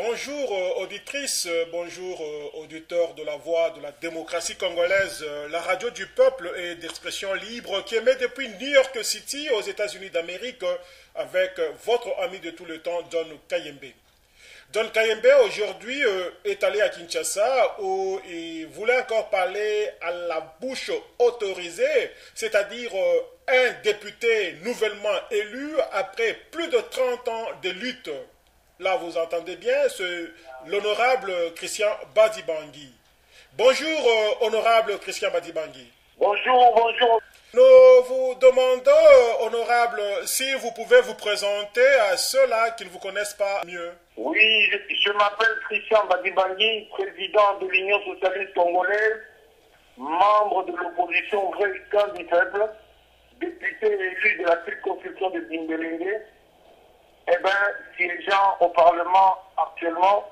Bonjour auditrices, bonjour auditeurs de la voix de la démocratie congolaise, la radio du peuple et d'expression libre qui émet depuis New York City aux États-Unis d'Amérique avec votre ami de tout le temps, John Kayembe. John Kayembe aujourd'hui est allé à Kinshasa où il voulait encore parler à la bouche autorisée, c'est-à-dire un député nouvellement élu après plus de 30 ans de lutte. Là, vous entendez bien, c'est l'honorable Christian Badibangui. Bonjour, honorable Christian Badibangui. Bonjour, bonjour. Nous vous demandons, honorable, si vous pouvez vous présenter à ceux-là qui ne vous connaissent pas mieux. Oui, je m'appelle Christian Badibangui, président de l'Union socialiste congolaise, membre de l'opposition Vrai Camp du Faible, député élu de la circonscription de Dimbélengé, siégeant au Parlement actuellement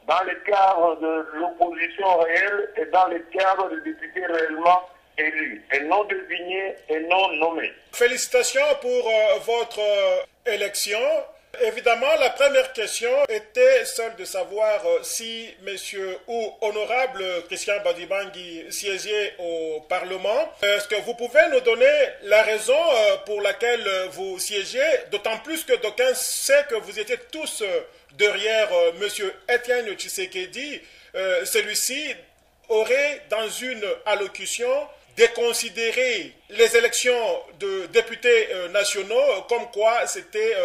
dans le cadre de l'opposition réelle et dans le cadre de députés réellement élus, et non désignés et non nommés. Félicitations pour votre élection. Évidemment, la première question était celle de savoir si monsieur ou honorable Christian Badibangui siégeait au Parlement. Est-ce que vous pouvez nous donner la raison pour laquelle vous siégez, d'autant plus que d'aucuns savent que vous étiez tous derrière monsieur Etienne Tshisekedi. Celui-ci aurait, dans une allocution, déconsidéré les élections de députés nationaux comme quoi c'était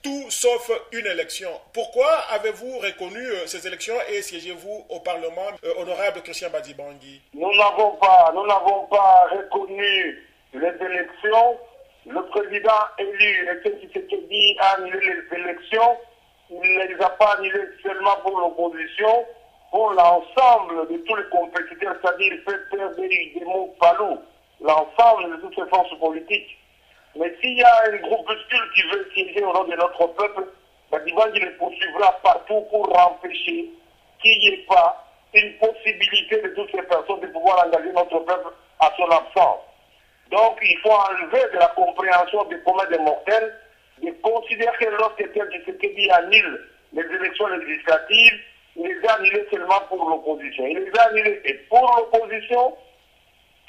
tout sauf une élection. Pourquoi avez-vous reconnu ces élections et siégez-vous au Parlement, honorable Christian Badibangui? Nous n'avons pas reconnu les élections. Le président élu, Etienne Tshisekedi, a annulé les élections. Il ne les a pas annulées seulement pour l'opposition, pour l'ensemble de tous les compétiteurs, c'est-à-dire PPRD, Demo, Palou, l'ensemble de toutes ces forces politiques. Mais s'il y a un groupuscule qui veut siéger au nom de notre peuple, Badibangui le poursuivra partout pour empêcher qu'il n'y ait pas une possibilité de toutes ces personnes de pouvoir engager notre peuple à son absence. Donc il faut enlever de la compréhension des communs des mortels, de considérer que lorsqu'Etienne Tshisekedi annule les élections législatives, il les a annulées seulement pour l'opposition. Il les a annulées et pour l'opposition,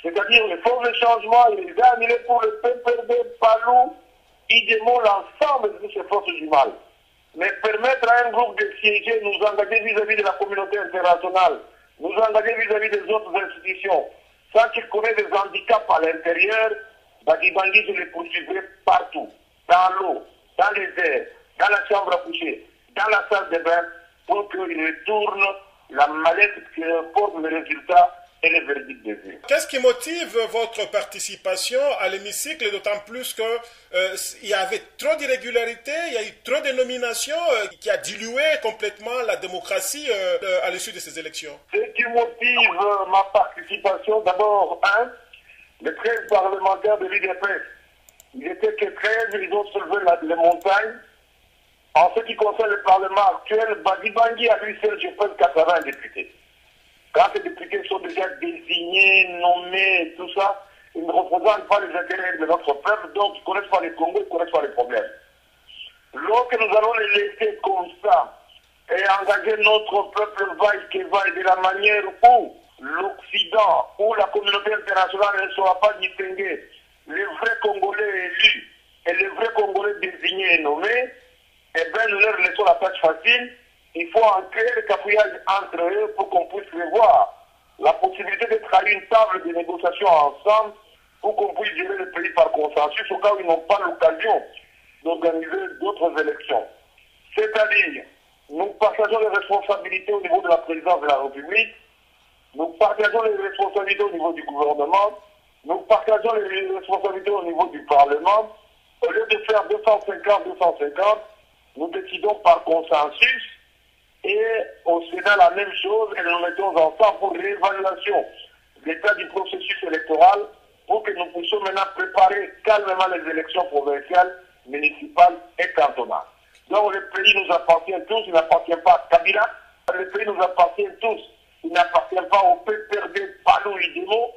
c'est-à-dire les forces de changement, il les a annulées pour le PPRD, Palou, Idemo, l'ensemble de toutes ces forces du mal. Mais permettre à un groupe de siéger, nous engager vis-à-vis de la communauté internationale, nous engager vis-à-vis des autres institutions, sans qu'ils connaissent des handicaps à l'intérieur, Badibangui, je les poursuivrai partout, dans l'eau, dans les airs, dans la chambre à coucher, dans la salle de bain, pour qu'il retourne la mallette qui porte le résultat et le verdict des yeux. Qu'est-ce qui motive votre participation à l'hémicycle, d'autant plus qu'il y avait trop d'irrégularités, il y a eu trop de nominations qui a dilué complètement la démocratie à l'issue de ces élections? Ce qui motive ma participation, d'abord, les 13 parlementaires de l'UDPS. Ils étaient que 13, ils ont soulevé les montagnes. En ce qui concerne le Parlement actuel, Badibangui a lui seul, je pense, 80 députés. Quand ces députés sont déjà désignés, nommés, tout ça, ils ne représentent pas les intérêts de notre peuple, donc ils ne connaissent pas les Congos, ils ne connaissent pas les problèmes. Lorsque nous allons les laisser comme ça et engager notre peuple vaille de la manière où l'Occident, où la communauté internationale ne sera pas distinguée, les vrais Congolais élus et les vrais Congolais désignés et nommés, nous leur laissons la tâche facile. Il faut en créer le cafouillage entre eux pour qu'on puisse revoir la possibilité d'être à une table de négociation ensemble pour qu'on puisse gérer le pays par consensus au cas où ils n'ont pas l'occasion d'organiser d'autres élections. C'est-à-dire, nous partageons les responsabilités au niveau de la présidence de la République, nous partageons les responsabilités au niveau du gouvernement, nous partageons les responsabilités au niveau du Parlement. Au lieu de faire 250, nous décidons par consensus et au Sénat la même chose et nous mettons ensemble pour l'évaluation de l'état du processus électoral pour que nous puissions maintenant préparer calmement les élections provinciales, municipales et cantonales. Donc le pays nous appartient tous, il n'appartient pas à Kabila, le pays nous appartient tous, il n'appartient pas au PPRD, Palou et Demo,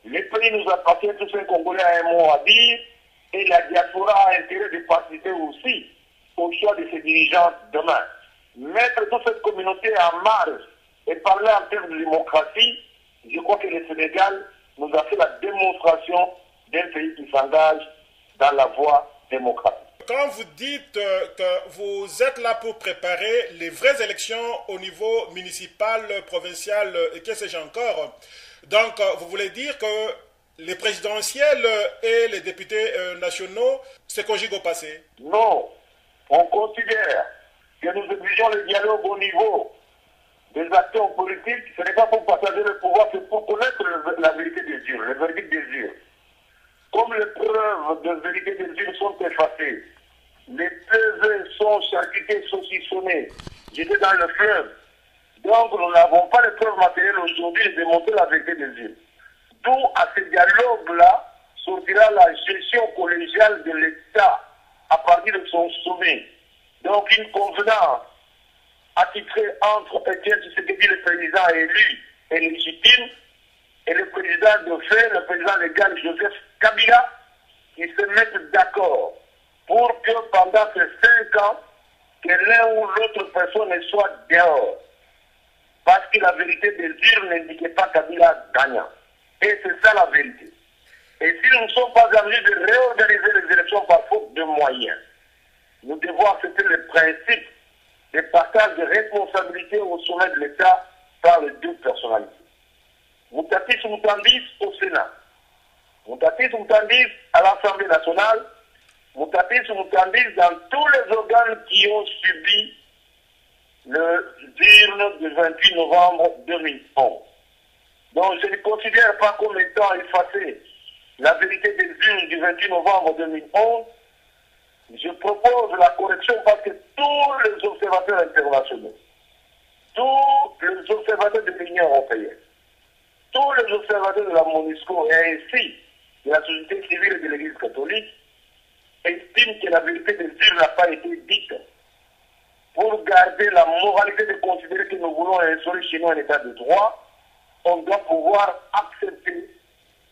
le pays nous appartient tous, un Congolais a un mot à dire et la diaspora a intérêt de participer aussi au choix de ses dirigeants demain. mettre toute cette communauté en marge et parler en termes de démocratie, je crois que le Sénégal nous a fait la démonstration d'un pays qui s'engage dans la voie démocratique. Quand vous dites que vous êtes là pour préparer les vraies élections au niveau municipal, provincial et que sais-je encore, donc vous voulez dire que les présidentielles et les députés nationaux se conjuguent au passé? Non, on considère que nous exigeons le dialogue au niveau des acteurs politiques. Ce n'est pas pour partager le pouvoir, c'est pour connaître la vérité des urnes, le verdict des urnes. Comme les preuves de vérité des urnes sont effacées, les PV sont charcutés, saucissonnés, j'étais dans le fleuve. Donc nous n'avons pas de preuves matérielles aujourd'hui de démontrer la vérité des urnes. D'où à ce dialogue-là sortira la gestion collégiale de l'État à partir de son sommet. Donc une convenance attitrée entre Étienne Tshisekedi, le président élu et légitime, et le président de fait, le président légal Joseph Kabila, qui se mettent d'accord pour que pendant ces 5 ans, que l'un ou l'autre personne ne soit dehors. Parce que la vérité des urnes n'indiquait pas Kabila gagnant. Et c'est ça la vérité. Et si nous ne sommes pas en mesure de réorganiser les élections par faute de moyens, nous devons accepter le principe de partage de responsabilités au sommet de l'État par les deux personnalités. Mutatis mutandis au Sénat, mutatis mutandis à l'Assemblée nationale, mutatis mutandis dans tous les organes qui ont subi le urne du 28 novembre 2011. Donc je ne considère pas comme étant effacé la vérité des urnes du 28 novembre 2011. Je propose la correction parce que tous les observateurs internationaux, tous les observateurs de l'Union européenne, tous les observateurs de la MONUSCO et ainsi de la société civile et de l'Église catholique estiment que la vérité des urnes n'a pas été dite. Pour garder la moralité de considérer que nous voulons instaurer chez nous un état de droit, on doit pouvoir accepter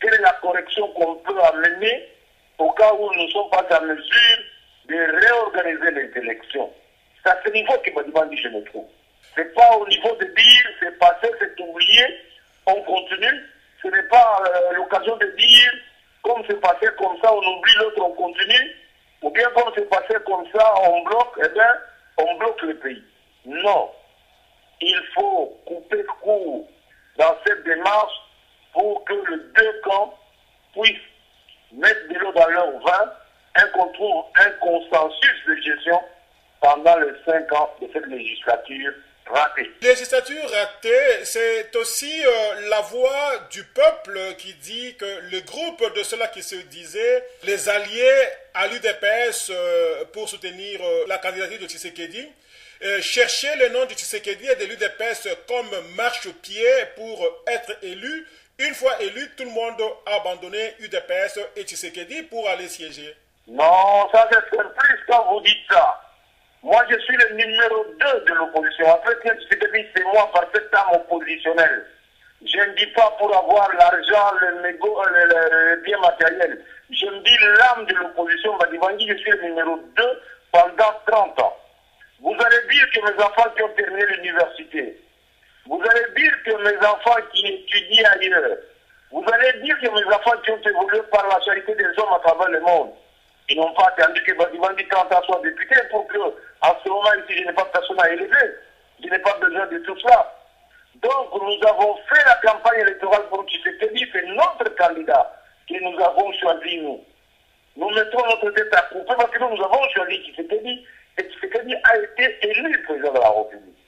quelle est la correction qu'on peut amener au cas où nous ne sommes pas en mesure de réorganiser les élections. C'est à ce niveau que Badibandi je me trouve. Ce n'est pas au niveau de dire c'est passé, c'est oublié, on continue. Ce n'est pas l'occasion de dire comme c'est passé comme ça, on oublie l'autre, on continue. Ou bien comme c'est passé comme ça, on bloque, eh bien, on bloque le pays. Non. Il faut couper court dans cette démarche pour que les deux camps puissent mettre de l'eau dans leur vin et qu'on trouve un consensus de gestion pendant les 5 ans de cette législature ratée. Législature ratée, c'est aussi la voix du peuple qui dit que le groupe de ceux-là qui se disaient les alliés à l'UDPS pour soutenir la candidature de Tshisekedi, chercher le nom de Tshisekedi et de l'UDPS comme marchepied pour être élu. Une fois élu, tout le monde a abandonné UDPS et Tshisekedi pour aller siéger. Non, ça c'est surprise quand vous dites ça. Moi, je suis le numéro 2 de l'opposition. Après, c'est moi par cette âme oppositionnelle. Je ne dis pas pour avoir l'argent, le bien matériel. Je me dis l'âme de l'opposition. Badibandi, je suis le numéro 2 pendant 30 ans. Vous allez dire que mes enfants qui ont terminé l'université, vous allez dire que mes enfants qui étudient ailleurs, vous allez dire que mes enfants qui ont évolué par la charité des hommes à travers le monde, ils n'ont pas attendu que Badibandi 30 ans soit député pour que, en ce moment ici, je n'ai pas personne à élever. Je n'ai pas besoin de tout cela. Donc, nous avons fait la campagne électorale pour Tshisekedi, c'est notre candidat que nous avons choisi, nous. Nous mettons notre tête à couper parce que nous avons choisi Tshisekedi et Tshisekedi a été élu président de la République.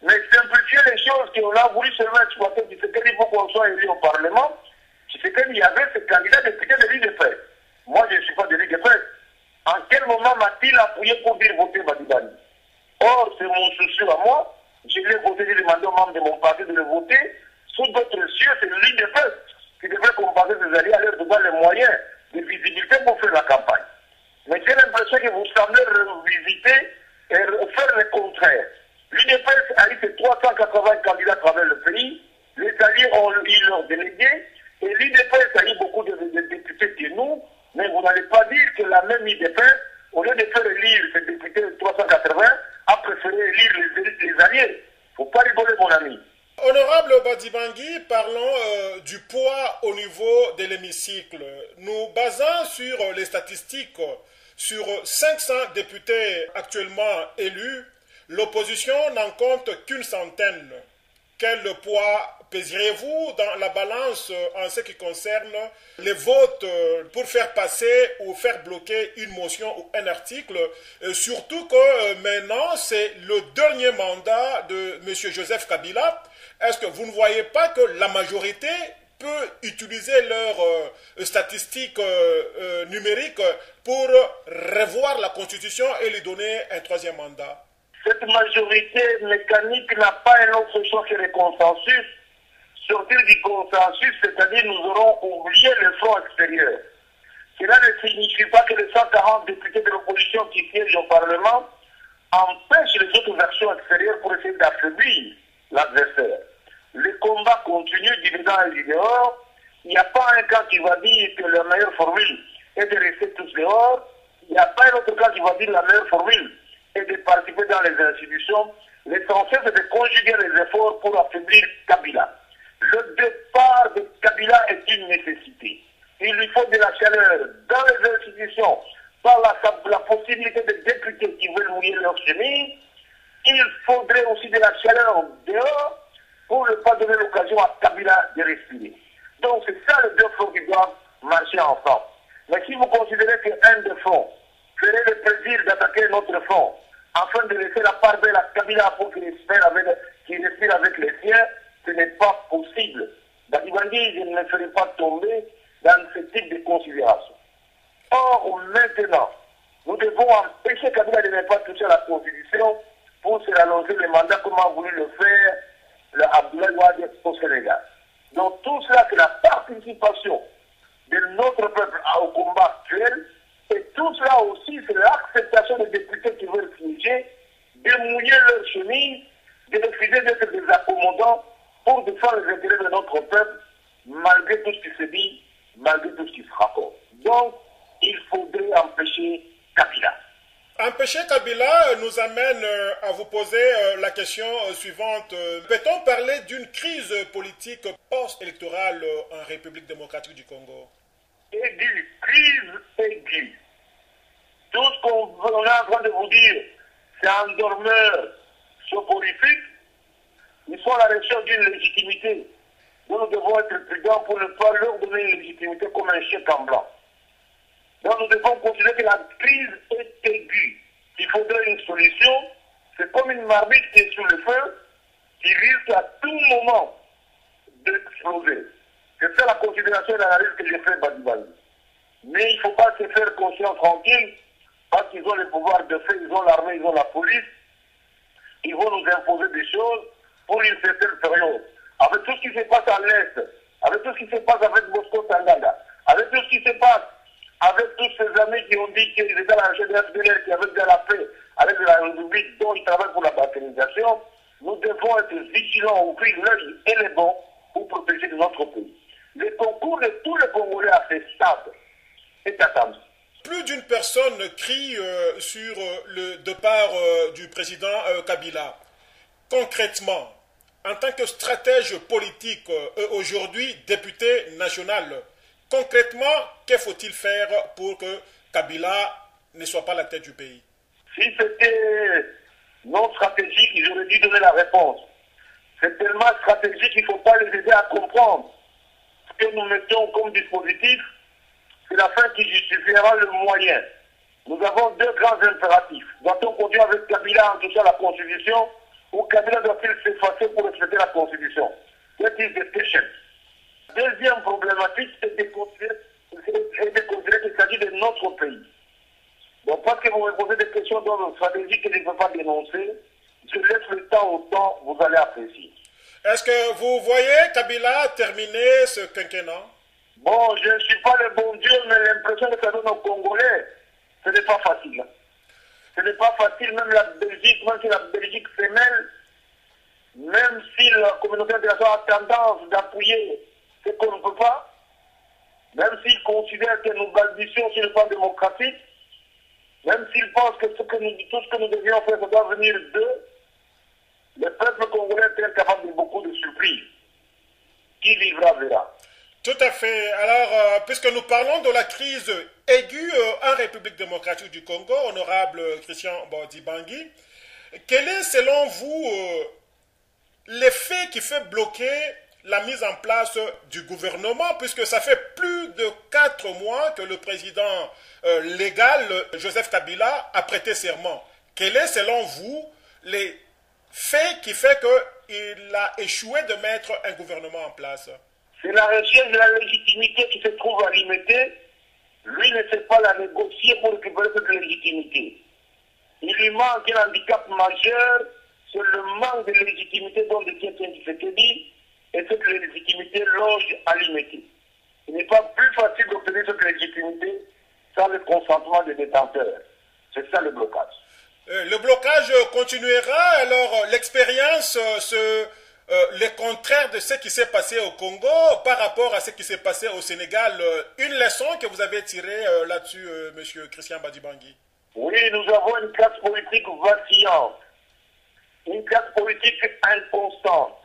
Mais simplifier les choses qu'on a voulu seulement exploiter Tshisekedi pour qu'on soit élu au Parlement, Tshisekedi y avait ce candidat député de l'UDPS. Moi, je ne suis pas de l'UDPS. En quel moment m'a-t-il appuyé pour dire voter Badibandi? Or, c'est mon souci à moi. Je l'ai voté, j'ai demandé aux membres de mon parti de le voter. Sous d'autres cieux, c'est l'UDPS qui devrait compenser ses alliés à leur donner les moyens de visibilité pour faire la campagne. Mais j'ai l'impression que vous semblez revisiter et faire le contraire. L'UDPS a eu ses 380 candidats à travers le pays. Les alliés ont eu leurs délégués. Et l'UDPS a eu beaucoup de députés que nous. Mais vous n'allez pas dire que la même UDPS, au lieu de faire élire ces députés de 380, a préféré élire sérieux. Il ne faut pas rigoler, mon ami. Honorable Badibangui, parlons du poids au niveau de l'hémicycle. Nous basons sur les statistiques, sur 500 députés actuellement élus, l'opposition n'en compte qu'une centaine. Quel poids pèserez-vous dans la balance en ce qui concerne les votes pour faire passer ou faire bloquer une motion ou un article, surtout que maintenant c'est le dernier mandat de M. Joseph Kabila. Est-ce que vous ne voyez pas que la majorité peut utiliser leurs statistiques numériques pour revoir la Constitution et lui donner un troisième mandat? Cette majorité mécanique n'a pas un autre choix que le consensus. Sortir du consensus, c'est-à-dire nous aurons oublié le front extérieur. Cela ne signifie pas que les 140 députés de l'opposition qui siègent au Parlement empêchent les autres actions extérieures pour essayer d'affaiblir l'adversaire. Le combat continue du dedans et du dehors. Il n'y a pas un cas qui va dire que la meilleure formule est de rester tous dehors. Il n'y a pas un autre cas qui va dire que la meilleure formule est de participer dans les institutions. L'essentiel, c'est de conjuguer les efforts pour affaiblir Kabila. Le départ de Kabila est une nécessité. Il lui faut de la chaleur dans les institutions, par la possibilité de députés qui veulent mouiller leur chemise. Il faudrait aussi de la chaleur dehors pour ne pas donner l'occasion à Kabila de respirer. Donc c'est ça les deux fronts qui doivent marcher ensemble. Mais si vous considérez qu'un des fronts ferait le plaisir d'attaquer notre front, afin de laisser la part belle à Kabila pour qu'il respire avec les siens, ce n'est pas possible. Badibangui, je ne me ferai pas tomber dans ce type de considération. Or, maintenant, nous devons empêcher Kabila de ne pas toucher à la Constitution pour se rallonger le mandat comme a voulu le faire le Abdoulaye Wade au Sénégal. Donc tout cela, c'est la participation de notre peuple au combat actuel, et tout cela aussi, c'est l'acceptation des députés qui veulent siéger, de mouiller leur chemise, de refuser d'être des accommodants pour défendre les intérêts de notre peuple, malgré tout ce qui se dit, malgré tout ce qui se raconte. Donc, il faudrait empêcher Kabila. Empêcher Kabila nous amène à vous poser la question suivante. Peut-on parler d'une crise politique post-électorale en République démocratique du Congo? Aiguë, crise aiguë. Tout ce qu'on est en train de vous dire, c'est un dormeur soporifique. Ils sont à la recherche d'une légitimité. Nous devons être prudents pour ne pas leur donner une légitimité comme un chèque en blanc. Donc nous devons considérer que la crise est aiguë. Il faudrait une solution. C'est comme une marmite qui est sous le feu, qui risque à tout moment d'exploser. C'est ça la considération et l'analyse que j'ai fait Badibangui. Mais il ne faut pas se faire conscience tranquille, parce qu'ils ont le pouvoir de fait, ils ont l'armée, ils ont la police. Ils vont nous imposer des choses pour une certaine période. Avec tout ce qui se passe à l'Est, avec tout ce qui se passe avec Bosco Tanganda, avec tout ce qui se passe avec tous ces amis qui ont dit qu'ils étaient à la recherche de la FDLR, qui avaient de la paix avec la République dont ils travaillent pour la balkanisation, nous devons être vigilants, ouvrir l'œil et les bons pour protéger notre pays. Le concours de tous les Congolais à ce stade est attendu. Plus d'une personne crie sur le départ du président Kabila. Concrètement, en tant que stratège politique et aujourd'hui député national, concrètement, que faut-il faire pour que Kabila ne soit pas la tête du pays? Si c'était non stratégique, ils auraient dû donner la réponse. C'est tellement stratégique qu'il ne faut pas les aider à comprendre. Ce que nous mettons comme dispositif, c'est la fin qui justifiera le moyen. Nous avons deux grands impératifs. Doit-on continuer avec Kabila en touchant la Constitution, ou Kabila doit-il s'effacer pour respecter la Constitution? That is the question. Deuxième problématique, c'est de considérer qu'il s'agit de notre pays. Donc, parce que vous me posez des questions d'ordre stratégique que je ne peux pas dénoncer, je laisse le temps au temps, vous allez apprécier. Est-ce que vous voyez Kabila terminer ce quinquennat? Bon, je ne suis pas le bon Dieu, mais l'impression que ça donne aux Congolais, ce n'est pas facile. Ce n'est pas facile, même la Belgique, même si la Belgique se mêle, même si la communauté internationale a tendance d'appuyer ce qu'on ne peut pas, même s'ils considèrent que nous balbutions sur le plan démocratique, même s'ils pensent que tout ce que nous devions faire, ça doit venir d'eux, le qui vivra verra. Tout à fait. Alors, puisque nous parlons de la crise aiguë en République démocratique du Congo, honorable Christian Badibangi, quel est selon vous l'effet qui fait bloquer la mise en place du gouvernement, puisque ça fait plus de 4 mois que le président légal, Joseph Kabila, a prêté serment. Quel est selon vous les faits qui fait qu'il a échoué de mettre un gouvernement en place? C'est la recherche de la légitimité qui se trouve à limiter. Lui ne sait pas la négocier pour récupérer cette légitimité. Il lui manque un handicap majeur, c'est le manque de légitimité dont détient Tshisekedi, et cette légitimité loge à limiter. Il n'est pas plus facile d'obtenir cette légitimité sans le consentement des détenteurs. C'est ça le blocage. Le blocage continuera, alors l'expérience, le contraire de ce qui s'est passé au Congo par rapport à ce qui s'est passé au Sénégal, une leçon que vous avez tirée là-dessus, monsieur Christian Badibangi? Oui, nous avons une classe politique vacillante, une classe politique inconstante,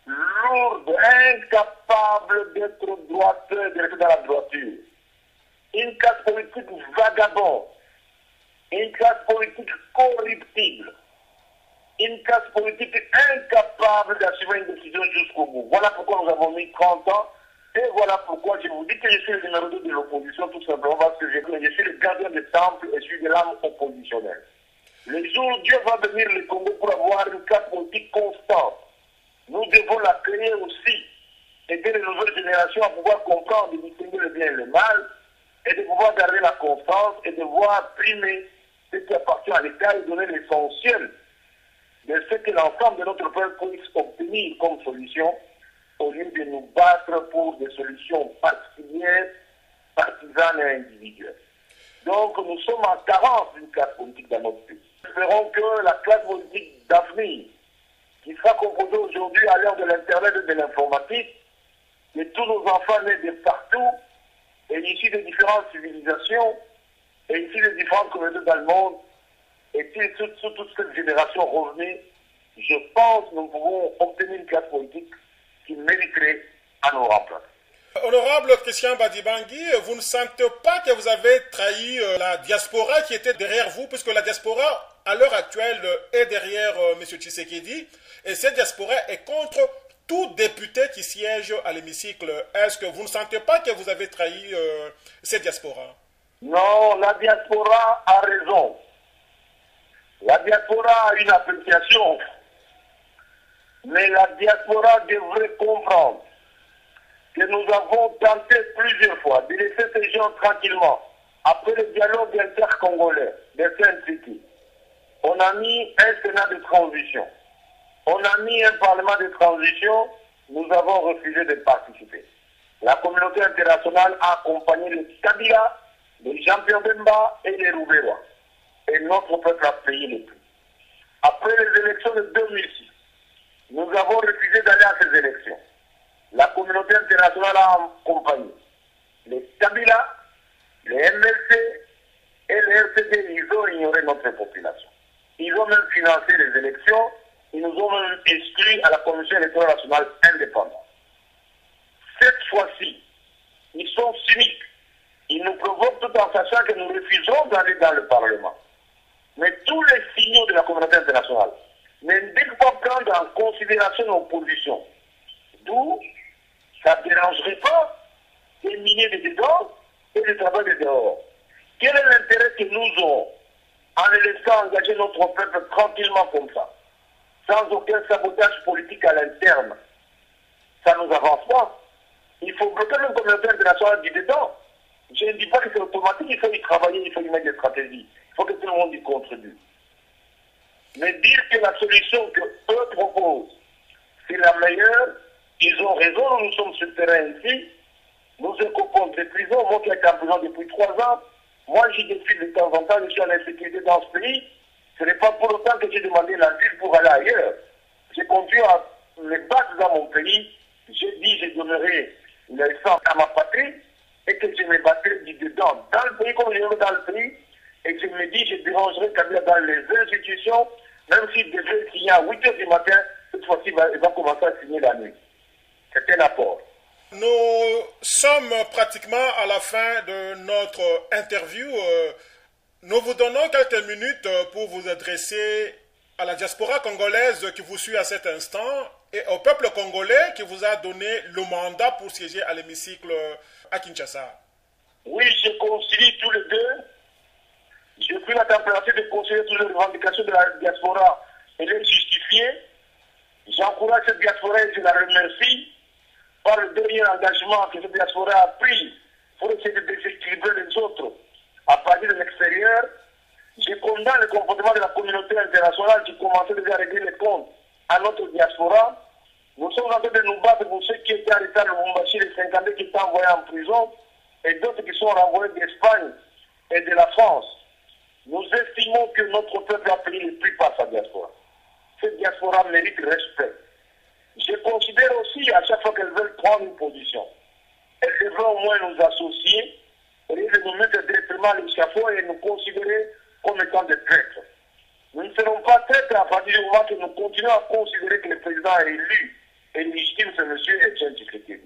lourde, incapable d'être droiteur, de rester dans la droiture. Une classe politique vagabonde, une classe politique corruptible, une classe politique incapable d'assumer une décision jusqu'au bout. Voilà pourquoi nous avons mis 30 ans, et voilà pourquoi je vous dis que je suis le numéro 2 de l'opposition, tout simplement parce que je suis le gardien des temples et je suis de l'âme oppositionnelle. Le jour où Dieu va venir le Congo pour avoir une classe politique constante, nous devons la créer aussi, aider les nouvelles générations à pouvoir comprendre et distinguer le bien et le mal, et de pouvoir garder la constance et de voir primer ce qui appartient à l'État et donner l'essentiel de ce que l'ensemble de notre peuple puisse obtenir comme solution, au lieu de nous battre pour des solutions particulières, partisanes et individuelles. Donc nous sommes en carence d'une classe politique dans notre pays. Espérons que la classe politique d'avenir, qui sera composée aujourd'hui à l'ère de l'Internet et de l'informatique, de tous nos enfants nés de partout, et issus de différentes civilisations, et issus de différentes communautés dans le monde, et sur toute cette génération revenue, je pense que nous pouvons obtenir une classe politique qui mériterait à nos remplacer. Honorable Christian Badibangi, vous ne sentez pas que vous avez trahi la diaspora qui était derrière vous, puisque la diaspora, à l'heure actuelle, est derrière M. Tshisekedi, et cette diaspora est contre tout député qui siège à l'hémicycle. Est-ce que vous ne sentez pas que vous avez trahi cette diaspora? Non, la diaspora a raison. La diaspora a une appréciation, mais la diaspora devrait comprendre que nous avons tenté plusieurs fois de laisser ces gens tranquillement. Après le dialogue intercongolais de Saint-City, on a mis un Sénat de transition, on a mis un Parlement de transition, nous avons refusé de participer. La communauté internationale a accompagné les Kabila, les Jean-Pierre Bemba et les Rouvérois. Et notre peuple a payé le prix. Après les élections de 2006, nous avons refusé d'aller à ces élections. La communauté internationale a accompagné les Kabila, les MLC et les RCD. Ils ont ignoré notre population. Ils ont même financé les élections. Ils nous ont même inscrits à la Commission électorale nationale indépendante. Cette fois-ci, ils sont cyniques. Ils nous provoquent tout en sachant que nous refusons d'aller dans le Parlement. Mais tous les signaux de la communauté internationale n'indiquent pas prendre en considération nos positions. D'où ça ne dérangerait pas des milliers de dedans et de travail de dehors. Quel est l'intérêt que nous avons en laissant engager notre peuple tranquillement comme ça, sans aucun sabotage politique à l'interne? Ça ne nous avance pas. Il faut bloquer la communauté internationale du dedans. Je ne dis pas que c'est automatique, il faut y travailler, il faut y mettre des stratégies. Il faut que tout le monde y contribue. Mais dire que la solution que eux proposent, c'est la meilleure, ils ont raison, nous sommes sur le terrain ici, nous occupons des prisons, moi qui ai été en prison depuis 3 ans, moi j'y défile de temps en temps, je suis en insécurité dans ce pays, ce n'est pas pour autant que j'ai demandé l'asile pour aller ailleurs. J'ai continué à me battre dans mon pays, j'ai dit je donnerai le sang à ma patrie, et que je me battrai du dedans, dans le pays comme je vais dans le pays, et que je me dis, je dérangerai Kabila dans les institutions, même s'il devait signer à 8 h du matin, cette fois-ci, il va commencer à signer la nuit. C'était l'apport. Nous sommes pratiquement à la fin de notre interview. Nous vous donnons quelques minutes pour vous adresser à la diaspora congolaise qui vous suit à cet instant et au peuple congolais qui vous a donné le mandat pour siéger à l'hémicycle à Kinshasa. Oui, je concilie tous les deux. J'ai pris la température de concilier toutes les revendications de la diaspora et les justifier. J'encourage cette diaspora et je la remercie par le dernier engagement que cette diaspora a pris pour essayer de déséquilibrer les autres à partir de l'extérieur. Je condamne le comportement de la communauté internationale qui commençait déjà à régler les comptes à notre diaspora. Nous sommes en train de nous battre pour ceux qui étaient arrêtés à Lubumbashi, les 50 qui étaient envoyés en prison et d'autres qui sont renvoyés d'Espagne et de la France. Nous estimons que notre peuple a payé le prix par sa diaspora. Cette diaspora mérite respect. Je considère aussi, à chaque fois qu'elles veulent prendre une position, elles devraient au moins nous associer, au lieu de nous mettre directement à l'échafaud et nous considérer comme étant des traîtres. Nous ne serons pas traîtres à partir du moment que nous continuons à considérer que le président est élu et légitime, c'est M. Etienne Tshisekedi.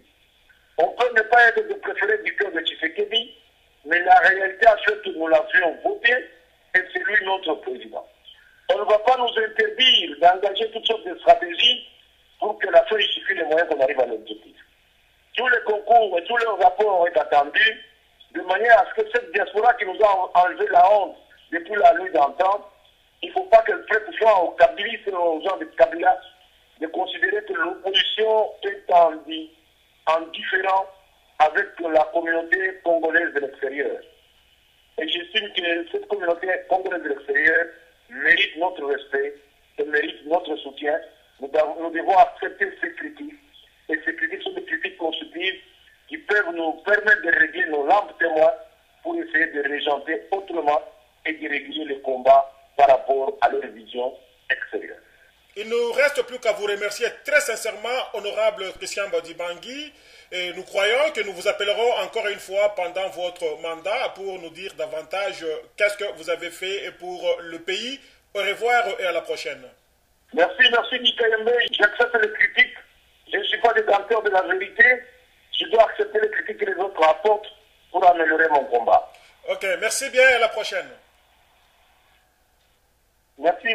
On peut ne pas être de préféré du cœur de Tshisekedi, mais la réalité a fait que nous l'avions voté et c'est lui notre président. On ne va pas nous interdire d'engager toutes sortes de stratégies pour que la fin suffise les moyens qu'on arrive à l'objectif. Tous les concours et tous les rapports sont attendus de manière à ce que cette diaspora qui nous a enlevé la honte depuis la nuit d'antan, il ne faut pas qu'elle prête soit aux Kabylistes et aux gens de Kabila de considérer que l'opposition est en différent avec la communauté congolaise de l'extérieur. Et j'estime que cette communauté congolaise de l'extérieur mérite notre respect et mérite notre soutien. Nous devons accepter ces critiques. Et ces critiques sont des critiques constructives qui peuvent nous permettre de régler nos lampes témoins pour essayer de régenter autrement et de régler les combats par rapport à leur vision extérieure. Il ne nous reste plus qu'à vous remercier très sincèrement, honorable Christian Badibangui. Et nous croyons que nous vous appellerons encore une fois pendant votre mandat pour nous dire davantage qu'est-ce que vous avez fait pour le pays. Au revoir et à la prochaine. Merci Nikayembe. J'accepte les critiques. Je ne suis pas détenteur de la vérité. Je dois accepter les critiques que les autres apportent pour améliorer mon combat. Ok, merci bien et à la prochaine. Merci.